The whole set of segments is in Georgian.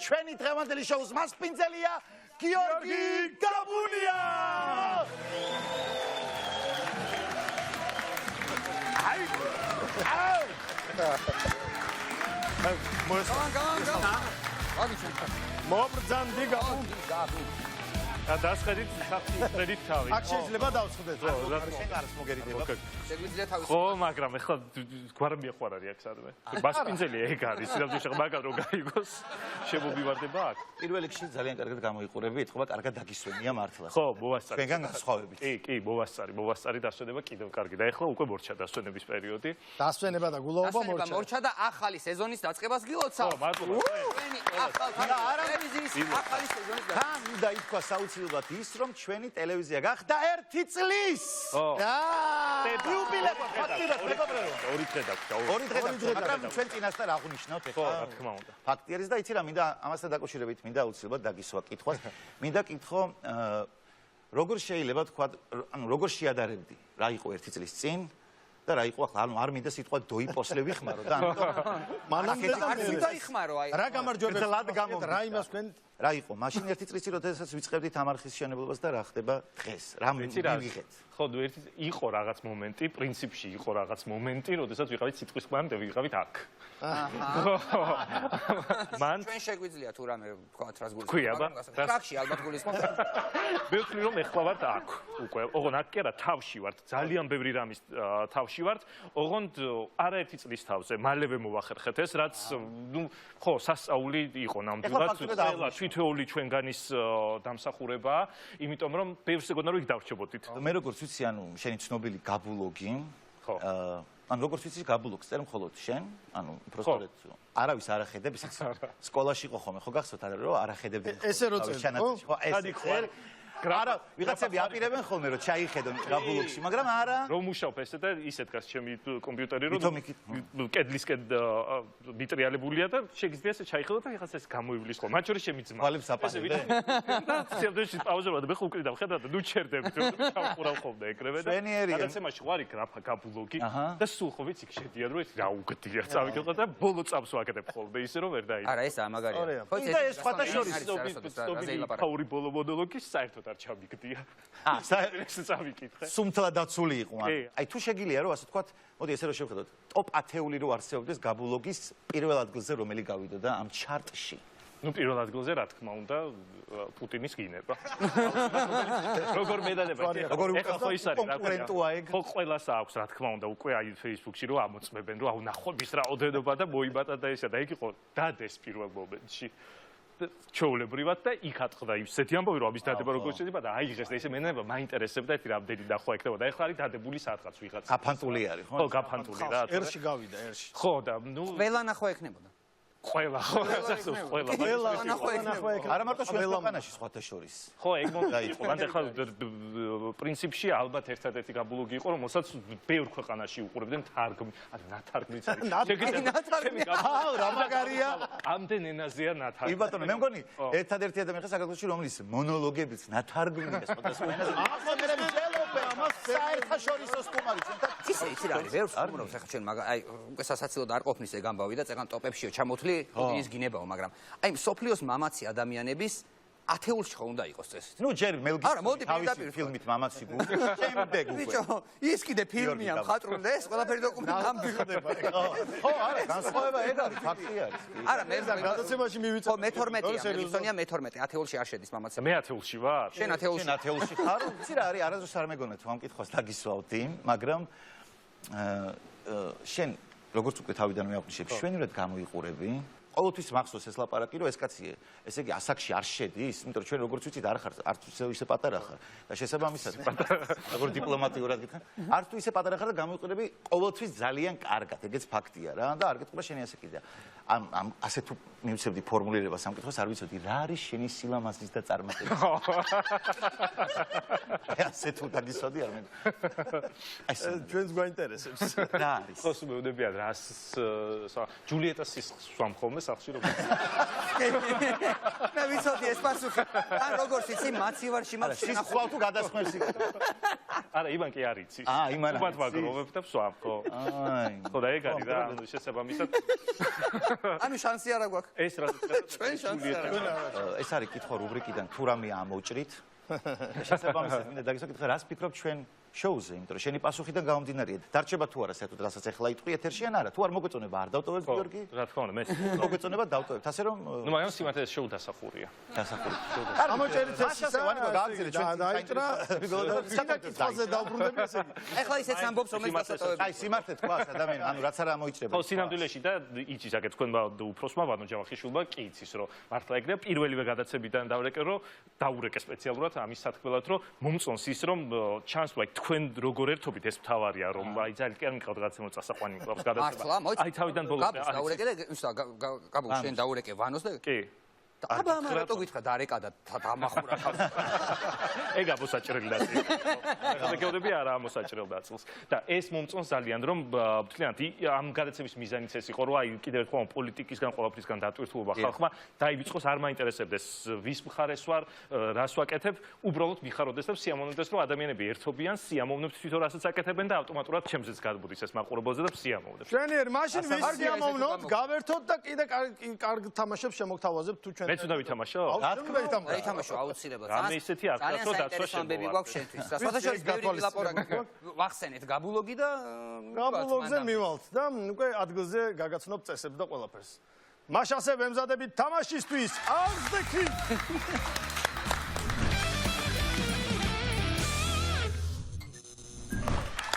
ჩვენი დღევანდელი შოუს მასპინძელია გიორგი გაბუნია. მობრძანდი გაბუნია. დასხედით სახით თავი. აქ შეიძლება დავსხდეთ. შენ არის მოგერიდება. შეგვიძლია თავის. ხო, მაგრამ ეხლა გვარ მიაყვარარი აქ სადმე. მასპინძელია ეგ არის, სიძავში ხა მაგად რო გაიგოს. შემომივარდება აქ. პირველ რიგში ძალიან კარგად გამოიყურები, ეთქობა კარგად დაგისვენია მართლა. ხო, მოვასწარი. ჩვენგან სხვავებით. კი, მოვასწარი დასვენება კიდევ კარგი და ეხლა უკვე მორჩა დასვენების პერიოდი. დასვენება და გულაობა მორჩა და ახალი სეზონის დაწყებას გილოცავ. ხო, მადლობა. ჩვენი ახალი ტელევიზიის ახალი სეზონის დაწყება. თან უნდა ითქვა საუცილებლად ის, რომ ჩვენი ტელევიზია გახდა 1 წლის. იუბილეა ფაქტიურად მეგობრებო. 2 დღე დაგვდა. 2 დღე დაგვდა, მაგრამ ჩვენ წინასწარ აღნიშნავთ ხო, ეხლა. რა თქმა უნდა. ფაქტი არის და იცი რა, მინდა ამასთან დაკავშირებით მინდა აუცილებლად დაგისვა კითხვას. მინდა კითხო, როგორ შეიძლება თქვა, ანუ როგორ შეადარებდი რა იყო 1 წლის წინ და რა იყო ახლა, ანუ არ მინდა სიტყვა დოიპოსლე ვიხმარო და ამიტომ მანამდე დაიხმარო აი. რა გამარჯვებებს რა იმას თქვენ რა იყო მაშინ 1 წლის წინ როდესაც ვიწყებდით ამ არხის შენებლობას და რა ხდება დღეს რა მივიღეთ ხო იყო რაღაც მომენტი პრინციპში იყო რაღაც მომენტი როდესაც ვიყავით სიტყვის ხმამდე ვიყავით აქ მან ჩვენ შეგვიძლია თუ რამე ვთქვათ რას გულისხმობთ ქვია აბა პრაქტიკაში ალბათ გულისხმობთ მე ვთვლი რომ ეხლა ვართ აქ უკვე ოღონ აქ კი არა თავში ვართ ძალიან ბევრი რამის თავში ვართ ოღონდ არაერთი წლის თავზე მალევე მოვახერხეთ ეს რაც ნუ ხო სასწაული იყო ნამდვილად ყველა თითოეული ჩვენგანის დამსახურებაა იმიტომ რომ ბევრს ეგონა რომ იქ დავრჩებოდით მე როგორც ვიცი ანუ შენი ცნობილი გაბულოგი ხო ანუ როგორც ვიცი გაბულოგს წერ მხოლოდ შენ ანუ უბრალოდ არავის არ ახედებს ის სკოლაში იყო ხოლმე ხო გახსოვთ რომ არ ახედებდნენ ესე რო წერ ხო ეს არა ვიღაცები აპირებენ ხოლმე რომ ჩაიხედონ გაბულოგში მაგრამ არა რომ მუშაობ ესე და ისე დგას ჩემი კომპიუტერი რომ კედლისკენ მიტრიალებულია და შეგიძლია ესე ჩაიხედო და ეხლა ეს გამოივლის ხოლმე მათ შორის ჩემი ძმა ყალებს აპარებდე სერდეში პაუზებად მე ხუკლი დავხედავ და ნუ ჩერდებით ჩავყურავ ხოლმე ეკრევე და გადაცემაში ვარი გრაფა გაბულოგი და სულ ხო ვიცი შედიან რომ ეს რა უგდია წავიკეთო და ბოლო წამს ვაკეთებ ხოლმე ისე რომ ვერ დაიწყო არა ეს ამაგარია ხო ეს სხვათა შორის ფაური ბოლო მონოლოგი საერთოდ არ ჩამიგდია. საერთოდ წავიკითხე. სუმთლა დაცული იყო. აი თუ შეგიძლია რომ ასე თქვათ, მოდი ესე რომ შევხედოთ, ტოპ 10-ეული რო არსებობდეს გაბულოგის პირველ ადგილზე რომელი გავიდოდა ამ ჩარტში. ნუ პირველ ადგილზე რა თქმა უნდა პუტინის გინება. როგორ მედადება? ეხლა ხო ის არის რა კონკურენტოა ეგ. ხო ყველას აქვს რა თქმა უნდა უკვე აი Facebook-ში რო ამოწმებენ რომ აუ ნახობის რაოდენობა და მოიბატა და ესა და იქ იყო დადეს პირველ მომენტში. ჩაოლებრივად და იქ ატყდა ისეთი ამბავი რომ ამის დადება როგორ შეიძლება და აიღეს და ისე მენენება მაინტერესებდა ერთი რამდენი დახვა ექნებოდა ეხლა არის დადებული საათღაც ვიღაც გაფანტული არის ხო ხო გაფანტული რა ერში გავიდა ერში ხო და ნუ ყველა ნახვა ექნებოდა ყველა ხო ყველა ნახვა ექნებოდა არა მარტო ჩვენ ქვეყანაში სხვათა შორის ხო ეგ მომენტი მან ეხლა პრინციპში ალბათ ერთადერთი გაბულოგი იყო რომელსაც ბევრ ქვეყანაში უყურებდნენ თარგმნი არა ნათარგმნიც არის რა მაგარია ამდენ ენაზეა ნათარგმნი კი ბატონო მე მგონი ერთადერთი ადამიანი ხარ საქართველოში რომლის მონოლოგებიც ნათარგმნია სხვადასხვა ენაზე ახლა მე მჯელობე ამას საერთაშორისო სტუმარი ისე იცი რა არის ბევრს უმრავს ახლა ჩვენ მაგ აი უკვე სასაცილოდ არ ყოფნის ეგ ამბავი და წეგან ტოპებშიო ჩამოთვლი ის გინებაო მაგრამ აი სოფლიოს მამაცი ადამიანების ათეულში ხო უნდა იყოს წესით. ნუ ჯერ მელ გიბსონი თავისი ფილმით მამაცი გუ. შემდეგ უკვე. ბიჭო, ის კიდე ფილმია მხატვრული და ეს ყველაფერი დოკუმენტი ამბირდება. ხო, არა, განსხვავება ეგ არის, ფაქტი არის. არა, მე გადაცემაში მივიწევ. ხო, მე-12-ია, მეგონია მე-12, ათეულში არ შედის მამაცი. მე ათეულში ვარ. შენ ათეულში ხარ? იცი რა არის, არასდროს არ მეგონა თუ ამ კითხვას დაგისვავდი, მაგრამ შენ როგორც უკვე თავიდან მეაღვნიშნე, შვენივრად გამოიყურები. ყოველთვის მახსოვს ეს ლაპარაკი რომ ეს კაცი ესე იგი ასაკში არ შედის, იმიტომ რომ ჩვენ როგორც ვიცით არ ხარ არც ისე პატარა ხარ და შესაბამისად როგორ დიპლომატიურად გითხრა, არც თუ ისე პატარა ხარ და გამოიყურები ყოველთვის ძალიან კარგად, ეგეც ფაქტია რა და არ გეტყობა შენი ასე კიდე. ამ ასე თუ მივცემდი ფორმულირებას ამ კითხვას არ ვიცოდი რა არის შენი სილამაზის და წარმატების. ასე თუ დაგისვადი არ მე. ეს ჩვენს გვაინტერესებს. რა არის? ხო მეუბნებიან რას ჯულიეტას სვამ ხოლმე სახში როგორ მე ვიცოდი ეს პასუხი ან როგორც იცი მაცივარში მას შეხვალ თუ გადასხმევს იქ არა, ივან კი არ იცის. იმან უბად ვაგროვებ და ვსვამ, ხო. ხო და ეგ არის რა, შესაბამისად. ანუ შანსი არ აქვს. ეს რა ჩვენ შანსი არ აქვს. ეს არის კითხვა რუბრიკიდან თუ რამე ამოჭრით. შესაბამისად მინდა დაგისვენოთ რას ფიქრობ ჩვენ შოუზე, იმიტომ რომ შენი პასუხიდან გამომდინარე, დარჩება თუ არა საერთოდ რასაც ახლა იტყვი ეთერში ან არა, თუ არ მოგეწონება არ დავტოვებ გიორგი? რა თქმა უნდა, მე. მოგეწონება დავტოვებ, ასე რომ ნუ მაგრამ სიმართლე შოუ დასახურია. დასახური. ამოჭერით ეს დაიჭრა. სადა კითხვაზე დავბრუნდები ესე იგი. ეხლა ისეც ამბობს რომ ეს დასატოვები. აი სიმართლე თქვა ადამიანი, ანუ რაც არ ამოიჭრება. ხო, სინამდვილეში და იცის აქეთ თქვენმა უფროსმა ვანო ჯავახიშვილმა კი იცის რომ მართლა ეგრეა პირველივე გადაცებიდან დაურეკე სპეციალურად ამის სათქმელად რომ მომწონს ის რომ ჩანს ვაი თქვენ როგორ ერთობით ეს მთავარია რომ აი ძალიან მიყავთ რაღაცა მოწასაყვანი მყავს გადაცემა. აი თავიდან ბოლომდე არის. დაურეკე და ისა გაბულ შენ დაურეკე ვანოს და კი. აბა რატო გითხრა დარეკა და დამახურა თავს. ეგ ამოსაჭრელი დაწილ. გადაგეოდები არა ამოსაჭრელ დაწილს. და ეს მომწონს ძალიან რომ ვთქვათ ამ გადაცემის მიზანიც ეს იყო რომ აი კიდევ ერთხელ პოლიტიკისგან ყველაფრისგან დატვირთულობა ხალხმა დაივიწყოს არ მაინტერესებდეს ვის მხარეს ვარ, რას ვაკეთებ, უბრალოდ მიხაროდეს და სიამოვნებდეს რომ ადამიანები ერთობიან, სიამოვნებთ თვითონ რასაც აკეთებენ და ავტომატურად ჩემზეც გადმოდის ეს მაყურებელზე და სიამოვნებთ. შენიერ მაშინ ვის სიამოვნოთ, გავერთოთ და კიდე კარგ თამაშებს შემოგთავაზებთ თუ ჩვენ მეც უნდა ვითამაშო? რა თქმა უნდა ვითამაშო აუცილებლად. რამე ისეთი არ გქონდა რომ დაცვა ამბები გვაქვს შენთვის. საერთოდ ბევრი ლაპარაკი ვახსენეთ გაბულოგი და გაბულოგზე მივალთ და უკვე ადგილზე გაგაცნობთ წესებს და ყველაფერს. მაშასე ვემზადებით თამაშისთვის Ask the King.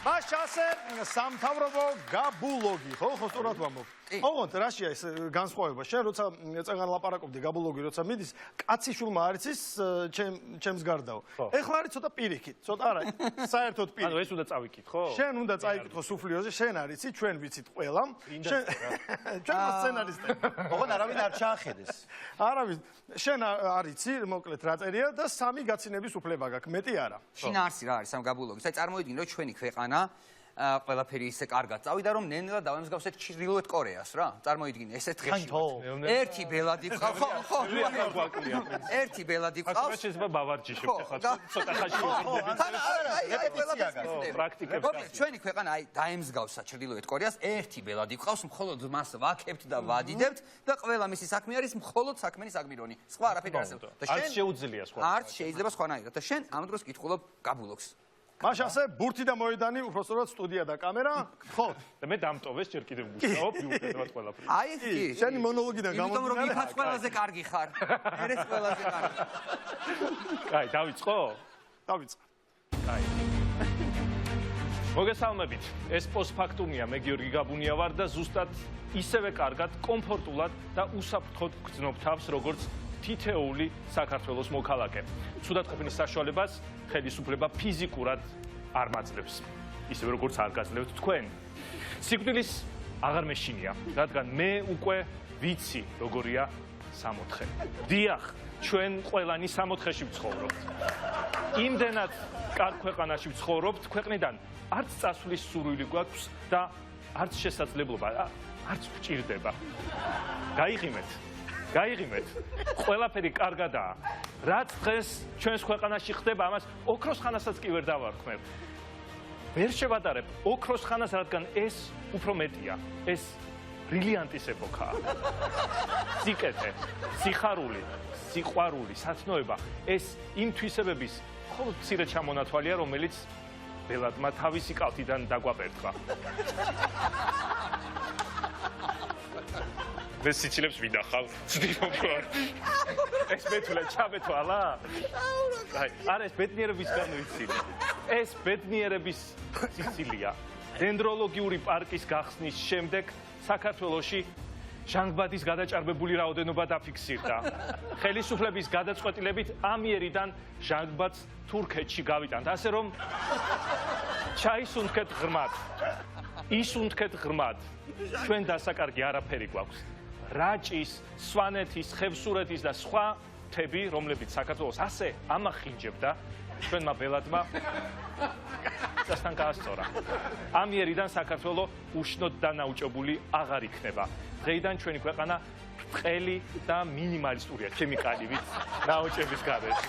მაშასე სამთავრობო გაბულოგი, ხო, სწორად ვამბობ. ოღონდ რაშია ეს განსხვავება? შენ როცა წეგან ლაპარაკობდი გაბულოგი როცა მიდის, კაციშვილმა არ იცის ჩემს გარდაო. ეხლა არის ცოტა პირიქით, ცოტა არა, საერთოდ პირიქით. ანუ ეს უნდა წავიკითხო? შენ უნდა წაიკითხო სუფლიოზე, შენ არ იცი, ჩვენ ვიცით ყველა. ჩვენ სცენარისტები. ოღონდ არავინ არ ჩაახედეს. არავინ, შენ არ იცი, მოკლედ რა წერია და 3 გაცინების უფლება გაქვს, მეტი არა. შინაარსი რა არის ამ გაბულოგის? აი წარმოიდგინე რომ ჩვენი ქვეყანა ყველაფერი ისე კარგად წავიდა რომ ნენელა დავემსგავსეთ ჩრდილოეთ კორეას რა. წარმოიდგინე ესე დღეში. ერთი ბელადი ყავს, ხო. ერთი ბელადი ყავს. შეიძლება ბავარჯიშებს ახლა ცოტა ხანში პრაქტიკებს. ჩვენი ქვეყანა აი დაემსგავსა ჩრდილოეთ კორეას, ერთი ბელადი ყავს, მხოლოდ მას ვაკებთ და ვადიდებთ და ყველა მისი საქმე არის მხოლოდ საქმენი საგმირონი. სხვა არაფერი არ არსებობს. და არც შეუძლია სხვა. არც შეიძლება სხვანაირად. და შენ ამ დროს კითხულობ გაბულოგს. მაშასე ბურთი და მოედანი უბრალოდ სტუდია და კამერა, ხო? და მე დამტოვეს ჯერ კიდევ ვუსწავლობ მიუხედავად ყველაფრის. აი ეს კი. შენი მონოლოგიდან იმიტომ რომ გამომდინარე. იფაც ყველაზე კარგი ხარ. ერეს ყველაზე კარგი. კაი, დავიწყო? დავიწყე. კაი. მოგესალმებით. ეს პოსტფაქტუმია, მე გიორგი გაბუნია ვარ და ზუსტად ისევე კარგად, კომფორტულად და უსაფრთხოდ გრძნობ თავს, როგორც თითეული საქართველოს მოქალაქე. ცუდად ყოფნის საშუალებას ხელისუფლება ფიზიკურად არ მაძლევს. ისევე როგორც არ გაძლევთ თქვენ. სიკვდილის აღარ მეშინია, რადგან მე უკვე ვიცი როგორია 64. დიახ, ჩვენ ყველანი 64-ში ვცხოვრობთ. იმდენად კარგ ქვეყანაში ვცხოვრობთ, ქვეყნიდან არც წასვლის სურვილი გვაქვს და არც შესაძლებლობა, არც გვჭირდება. გაიღიმეთ. ყველაფერი კარგადაა. რაც დღეს ჩვენს ქვეყანაში ხდება, ამას ოქროს ხანასაც კი ვერ დავარქმევ. ვერ შევადარებ ოქროს ხანას, რადგან ეს უფრო მეტია. ეს ბრილიანტის ეპოქაა. სიკეთე, სიხარული, სიყვარული, სათნოება, ეს იმ თვისებების მხოლოდ მცირე ჩამონათვალია, რომელიც ბელადმა თავისი კალთიდან დაგვაპერტყა. მე სიცილებს ვიდახავ, ცდილობ ვარ. ეს მეთულა ჩამეთვალა? აი, არა ეს ბედნიერებისგან ვიცი. ეს ბედნიერების სიცილია. დენდროლოგიური პარკის გახსნის შემდეგ საქართველოში ჟანგბადის გადაჭარბებული რაოდენობა დაფიქსირდა. ხელისუფლების გადაწყვეტილებით ამიერიდან ჟანგბადს თურქეთში გავიტანთ, ასე რომ ჩაისუნთქეთ ღრმად. ისუნთქეთ ღრმად. ჩვენ დასაკარგი არაფერი გვაქვს. რაჭის, სვანეთის, ხევსურეთის და სხვა მთები, რომლებიც საქართველოს ასე ამახინჯებდა, ჩვენმა ბელადმა წასთან გაასწორა. ამიერიდან საქართველო უშნოდ დანაუჭებული აღარ იქნება. დღეიდან ჩვენი ქვეყანა ბრტყელი და მინიმალისტურია ქიმიკალივით ნაოჭების გარეშე.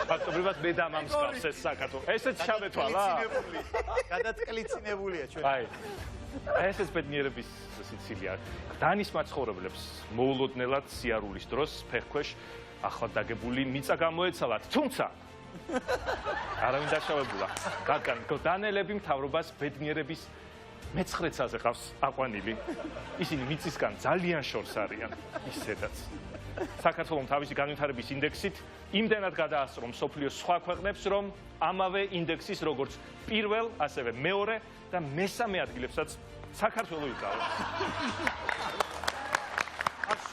ფაქტობრივად მე და მამს გავს ეს საქართველო. ესეც ჩავეთვალა. გადაწკლიცინებულია ჩვენ. აი. ესეც ბედნიერების სიცილია. დანის მაცხოვრებლებს მოულოდნელად სიარულის დროს ფეხქვეშ ახლად დაგებული მიწა გამოეცალათ, თუმცა არავინ დაშავებულა. რადგან დანელები მთავრობას ბედნიერების მეცხრეცაზე ყავს აყვანილი. ისინი მიწისგან ძალიან შორს არიან, ისედაც. საქართველოს თავისი განვითარების ინდექსით იმდენად გადაასწრო მსოფლიოს სხვა ქვეყნებს, რომ ამავე ინდექსის როგორც პირველ, ასევე მეორე და მესამე ადგილებსაც საქართველო იკავა.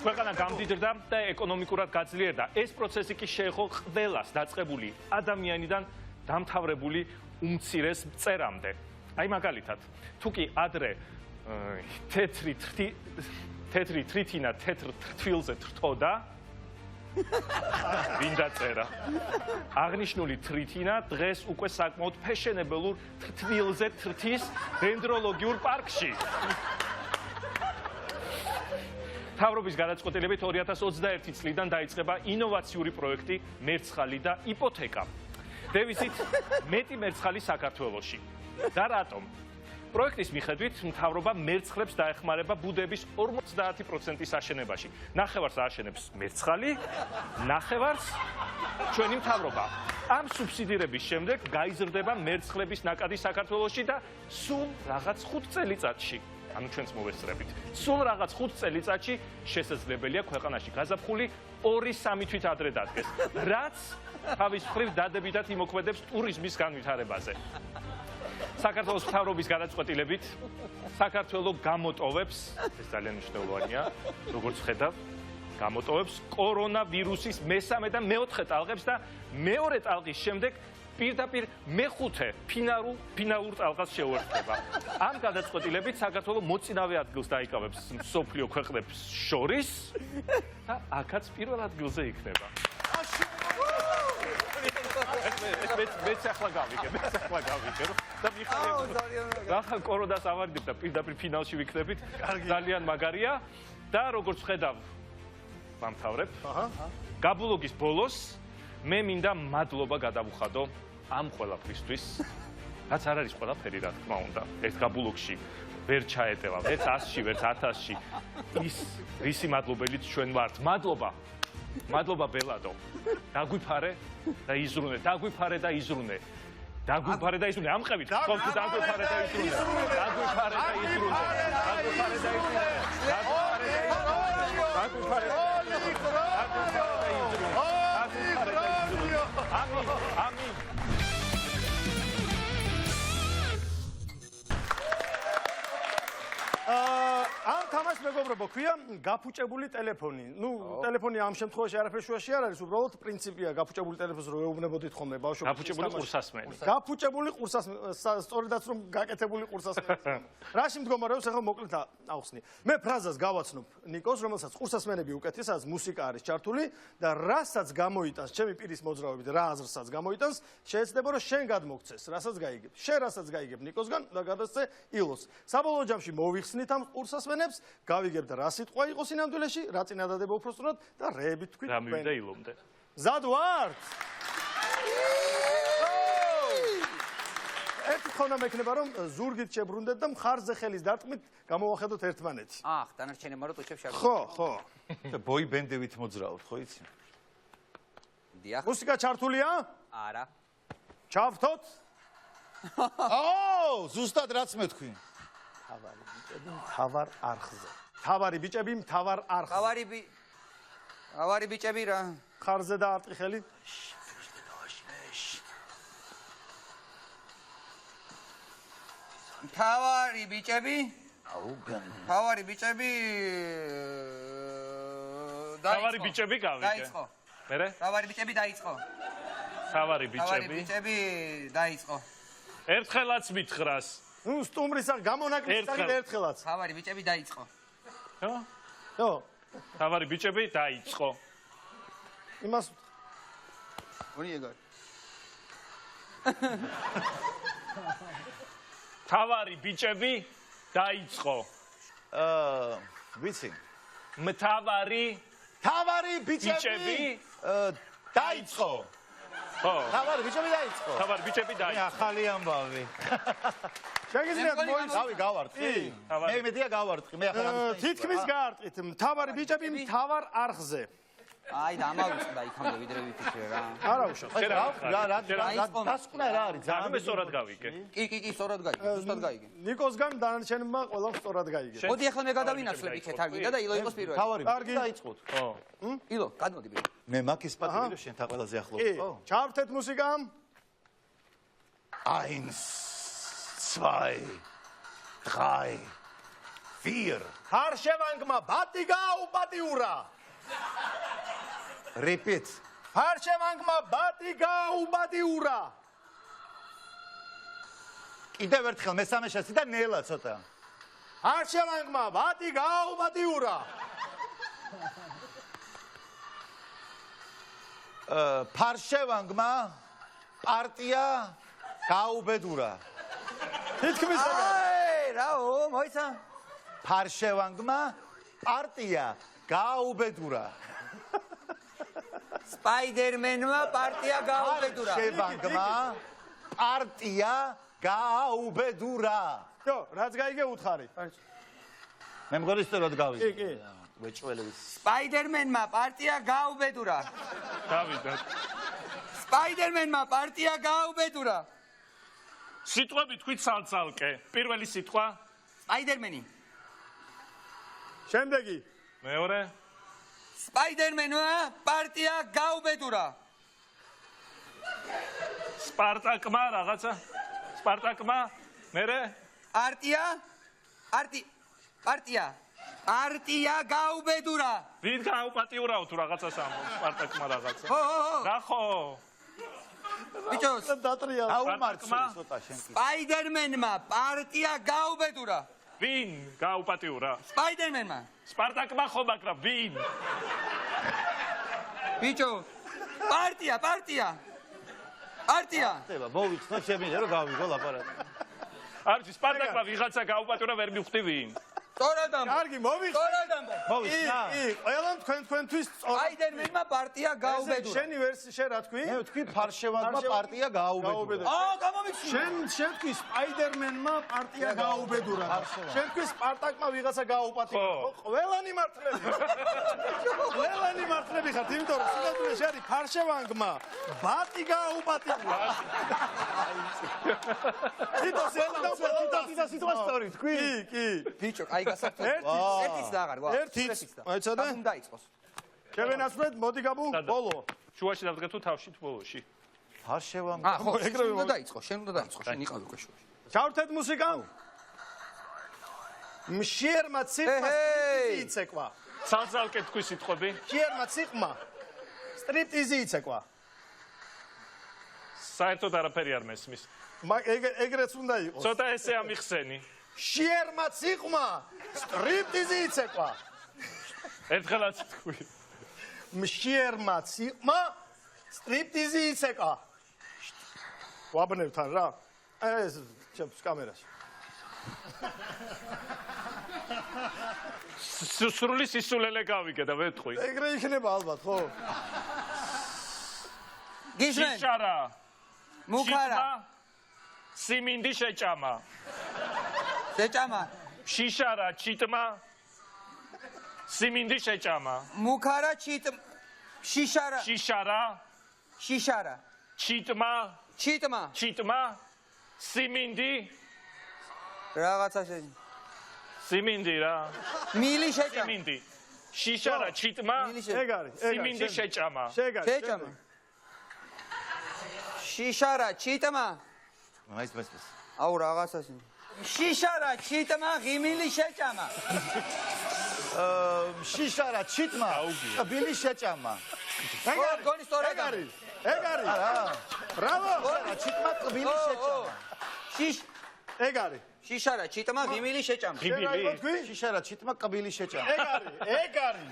ქვეყანა გამდიდრდა და ეკონომიკურად გაძლიერდა. ეს პროცესი კი შეეხო ყველას დაწყებული ადამიანიდან დამთავრებული უმცირეს მწერამდე. აი მაგალითად, თუ კი ადრე თეთრი თრითინა თეთრ თრთვილზე თრთოდა, ვინ დაწერა? აღნიშნული თრითინა დღეს უკვე საკმაოდ ფეშენებელურ თრთვილზე თრთის დენდროლოგიურ პარკში. მთავრობის გადაწყვეტილებით 2021 წლიდან დაიწყება ინოვაციური პროექტი მერცხალი და იპოთეკა. დევიზით მეტი მერცხალი საქართველოში. და რატომ? პროექტის მიხედვით მთავრობა მერცხლებს დაეხმარება ბუდების 50%-ის აშენებაში. ნახევარს ააშენებს მერცხალი, ნახევარს ჩვენი მთავრობა. ამ სუბსიდირების შემდეგ გაიზრდება მერცხლების ნაკადი საქართველოში და სულ რაღაც 5 წელიწადში. ანუ ჩვენც მოვესწრებით. სულ რაღაც 5 წელიწადში შესაძლებელია ქვეყანაში გაზაფხული 2-3 თვით ადრე დადგეს, რაც თავის მხრივ დადებითად იმოქმედებს ტურიზმის განვითარებაზე. საქართველოს მთავრობის გადაწყვეტილებით საქართველო გამოტოვებს, ეს ძალიან მნიშვნელოვანია, როგორც ხედავ, გამოტოვებს კორონავირუსის მესამე და მეოთხე ტალღებს და მეორე ტალღის შემდეგ პირდაპირ მეხუთე ფინალურ ტალღას შეუერთდება. ამ გადაწყვეტილებით საქართველო მოწინავე ადგილს დაიკავებს მსოფლიო ქვეყნებს შორის და აქაც პირველ ადგილზე იქნება. მეც ახლა გავიგე და მიხარებოდი. ახლა კორონას ავარდებ და პირდაპირ ფინალში ვიქნებით. ძალიან მაგარია და როგორც ხედავ, ვამთავრებ. გაბულოგის ბოლოს მე მინდა მადლობა გადავუხადო ამ ყველაფრისთვის, რაც არ არის ყველაფერი, რა თქმა უნდა. ეს გაბულოგში ვერ ჩაეტევა, ვერც 100-ში, ვერც 1000-ში. ის რისი მადლობელიც ჩვენ ვართ. მადლობა ბელადო. დაგვიფარე და იზრუნე, დაგვიფარე და იზრუნე. დაგვიფარე და იზრუნე. ამყევით, ხომ თუ დაგვიფარე და იზრუნე. დაგვიფარე და იზრუნე. დაგვიფარე და იზრუნე. დაგვიფარე და ამინ. ამ თამაშს მეგობრებო ქვია გაფუჭებული ტელეფონი. ნუ ტელეფონი ამ შემთხვევაში არაფერ შუაში არ არის, უბრალოდ პრინციპია გაფუჭებული ტელეფონს რო ეუბნებოდით ხოლმე ბავშვები. გაფუჭებული ყურსასმენი. გაფუჭებული ყურსასმენი, სწორედაც რომ გაკეთებული ყურსასმენი. რაში მდგომარეობს ახლა მოკლედ ავხსნი. მე ფრაზას გავაცნობ ნიკოს, რომელსაც ყურსასმენები უკეთეს, სადაც მუსიკა არის ჩართული და რასაც გამოიტანს, ჩემი პირის მოძრაობით რა აზრსაც გამოიტანს, შეეცდება რომ შენ გადმოგცეს, რასაც გაიგებ. შენ რასაც გაიგებ ნიკოსგან და გადასცე ილოს. საბოლოო ჯამში მოვიხსნით ამ ყურსასმენებს, გავიგებთ რა სიტყვა იყო სინამდვილეში, რა წინადადება უпроსტურად და რეებით თქვით. რა მივიდა ილომდე. მზად ვართ? ერთი ხონა მექნება რომ ზურგით შებრუნდეთ და მხარზე ხელის დარტყმით გამოვახედოთ ერთმანეთი. აх, დანარჩენება რო ტუჩებს შარდ. ხო. და ბოი ბენდებით მოძრაობთ, ხო იცი? დიახ. მუსიკა ჩართულია? არა. ჩავთოთ? აო, ზუსტად რაც მე თქვი. თავარ არხზე. თავარი ბიჭები მთავარ არხზე. თავარი ბიჭები რა? ხარზე და არტყი ხელი. თავარი ბიჭები? აუგანი. თავარი ბიჭები თავარი ბიჭები გავიგე. დაიწყო. მერე? თავარი ბიჭები დაიწყო. თავარი თავარი ბიჭები. ბიჭები დაიწყო. ერთხელაც მითხრას. ნუ სტუმრის გამონაკლის წაგით ერთხელაც. თავარი ბიჭები დაიწყო. ხო. თავარი ბიჭები დაიწყო. იმას გონი ეგარ. თავარი ბიჭები დაიწყო. ვიცი. მთავარი ბიჭები დაიწყო. ხო. თავარი ბიჭები დაიწყო. თავარი ბიჭები დაიწყო. ახალი ამბავი. შეგიძლიათ დავი გავარტყი. მე მედია გავარტყი. მე ახლა ამის თითქმის გაარტყით. მთავარი ბიჭები მთავარ არხზე. აი და ამავიწყდა იქამდე ვიდრე ვიფიქრე რა. არა უშავ. რა დასკვნა რა არის? ანუ მე სწორად გავიგე. კი, სწორად გაიგე, ზუსტად გაიგე. ნიკოსგან დანარჩენმა ყველამ სწორად გაიგე. მოდი ახლა მე გადავინაცვლებ იქეთ არ გინდა და ილო იყოს პირველი. თავარი დაიწყოთ. ხო. ილო, გადმოდი ბიჭო. მე მაკის პატივი რომ შენ თა ყველაზე ახლობ კი, ხო? ჩავერთეთ მუსიკა. 1 2 3 4 ჰარშევანგმა ბატი გააუპატიურა. Repeat. ჰარშევანგმა ბატი გააუპატიურა. კიდევ ერთხელ მესამე შეცი და ნელა ცოტა. ჰარშევანგმა ბატი გააუპატიურა. ფარშევანგმა პარტია გაუბედურა. თითქმის რაო, მოიცა. ფარშევანგმა პარტია გაუბედურა. სპაიდერმენმა პარტია გაუბედურა. ფარშევანგმა პარტია გაუბედურა. ჯო, რაც გაიგე უთხარი. მე მგონი სწორად გავიგე. კი. ვეჭველების. სპაიდერმენმა პარტია გაუბედურა. დავიდა. სპაიდერმენმა პარტია გაუბედურა. სიტყვები თქვით ცალ-ცალკე. პირველი სიტყვა, სპაიდერმენი. შემდეგი. მეორე, სპაიდერმენმა პარტია გაუბედურა. სპარტაკმა რაღაცა. სპარტაკმა, მერე, პარტია გაუბედურა. ვინ გაუპატიურაო თუ რაღაცას ამბობს სპარტაკმა რაღაცა. ხო. რა ხო? ბიჭო, დატრია. აუმარცხე ცოტა შენ კი. სპაიდერმენმა პარტია გაუბედურა. ვინ გაუპატიურა? სპაიდერმენმა. სპარტაკმა ხო, მაგრამ ვინ? ბიჭო, პარტია. ხდება, მოვიხსნა შემიძლია რომ გავიგო ლაპარაკი. არჩი სპარტაკმა ვიღაცა გაუპატიურა ვერ მივხვდი ვინ. სწორად ამბობ. კარგი, მოვიხსნა. სწორად ამბობ. მოვიხსნა. ყველამ თქვენთვის სწორად. სპაიდერმენმა პარტია გაუბედურა. შენი ვერსია შენ რა თქვი? მე ვთქვი ფარშევანგმა პარტია გაუბედურა. გამომიხსნა. შენ თქვი სპაიდერმენმა პარტია გაუბედურა. შენ თქვი სპარტაკმა ვიღაცა გააუპატიურა. ყველანი მართლები ხართ, იმიტომ რომ სინამდვილეში არის ფარშევანგმა ბატი გააუპატიურა. თვითონ სიტყვა სწორი თქვი? კი. ბიჭო, აი გასაგებია. ერთიც და აღარ, ვა. ერთიც. მოიცადე? უნდა დაიწყოს. შევენაცვლეთ, მოდი გაბუ, ბოლო. შუაში დავდგეთ თუ თავში თუ ბოლოში? ფარშევანგმა ხო, ეგრევე უნდა დაიწყოს, შენ უნდა დაიწყოს, შენ იყავი უკვე შუაში. ჩავერთეთ მუსიკა. მშიერმა ციხმა სტრიპტიზი იცეკვა. ცალ-ცალკე თქვი სიტყვები. მშიერმა ციხმა სტრიპტიზი იცეკვა. საერთოდ არაფერი არ მესმის. ეგრეც უნდა იყოს. ცოტა ესე ამიხსენი. მშიერმა ციხმა სტრიპტიზი იცეკვა. ერთხელაც თქვი. მშიერმა ციხმა სტრიპტიზი იცეკვა. ვაბნევთან რა. ეს ჩემს კამერაში. სრული სისულელე გავიგე და ვეთყვი. ეგრე იქნება ალბათ, ხო? გისმენ, შიშარა. მუხარა, სიმინდი შეჭამა. შეჭამა, შიშარა ჩიტმა. სიმინდი შეჭამა. მუხარა, შიშარა, ჩიტმა. სიმინდი. რაღაცა შენ. სიმინდი რა. მილი შეჭამა. სიმინდი. შიშარა ჩიტმა. ეგ არის. სიმინდი შეჭამა. შეჭამა. შიშარა ჩიტმა. მაის. აუ რაღაცა შენ. შიშარა ჩიტმა ღიმილი შეჭამა. შიშარა ჩიტმა ბილი შეჭამა. გონი სწორად არის. ეგ არის. ბრავო. ჩიტმა ბილი შეჭამა. ეგ არის. შიშარა ჩიტმა ღიმილი შეჭამა. შიშარა ჩიტმა კბილი შეჭამა. ეგ არის.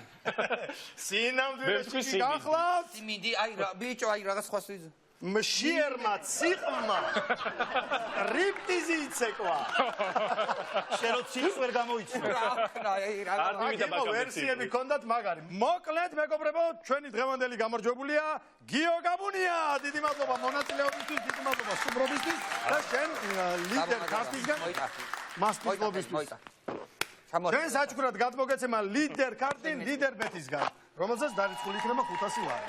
სინამდვილეში გახლავთ. სიმინდი, აი რა, ბიჭო, აი რაღაც სხვას ვიზ. მშიერმა ციყვმა რიფტიზი იცეკვა. შენ რო ციხს ვერ გამოიცნო. ვერსიები ქონდათ მაგარი. მოკლედ მეგობრებო, ჩვენი დღევანდელი გამარჯვებულია გიო გაბუნია. დიდი მადლობა მონაწილეობისთვის, დიდი მადლობა სტუმრობისთვის და შენ ლიდერ კარტისგან მასპინძლობისთვის. ჩვენ საჩუქრად გადმოგეცემა ლიდერ კარტი ლიდერ ბეტისგან, რომელსაც დარიცხული იქნება 500 ლარი.